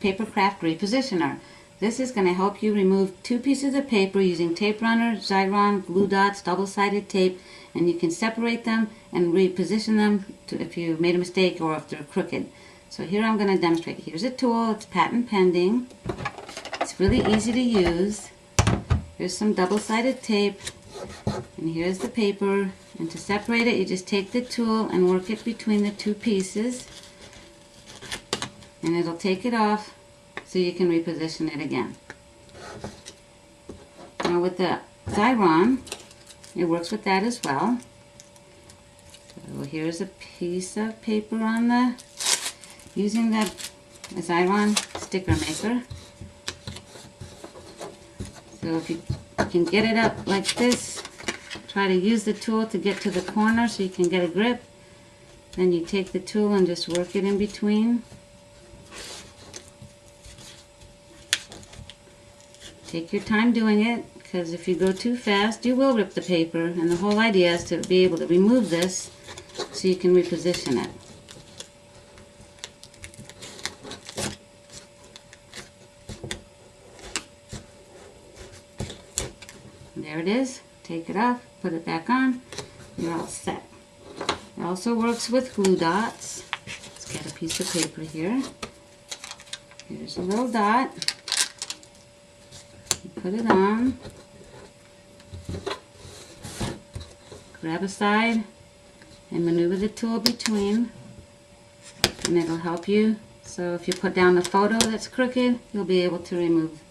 Papercraft Repositioner. This is going to help you remove 2 pieces of paper using tape runner, Xyron, glue dots, double-sided tape, and you can separate them and reposition them if you made a mistake or if they're crooked. So here I'm going to demonstrate. Here's a tool. It's patent pending. It's really easy to use. Here's some double-sided tape, and here's the paper. And to separate it, you just take the tool and work it between the 2 pieces, and it'll take it off so you can reposition it again. Now with the Xyron, it works with that as well. So here's a piece of paper on the, using the Xyron sticker maker. So if you can get it up like this, try to use the tool to get to the corner so you can get a grip. Then you take the tool and just work it in between. Take your time doing it, because if you go too fast, you will rip the paper, and the whole idea is to be able to remove this so you can reposition it. There it is. Take it off, put it back on, you're all set. It also works with glue dots. Let's get a piece of paper here. Here's a little dot. Put it on, grab a side and maneuver the tool between, and it'll help you. So if you put down the photo that's crooked, you'll be able to remove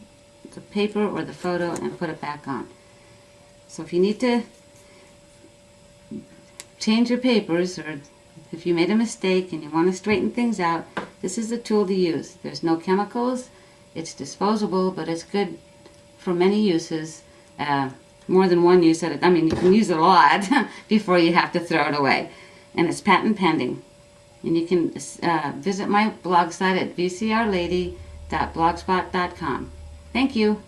the paper or the photo and put it back on. So if you need to change your papers, or if you made a mistake and you want to straighten things out, this is the tool to use. There's no chemicals, it's disposable, but it's good for many uses, more than one use at a time. I mean, you can use it a lot before you have to throw it away. And it's patent pending. And you can visit my blog site at vcrlady.blogspot.com. Thank you.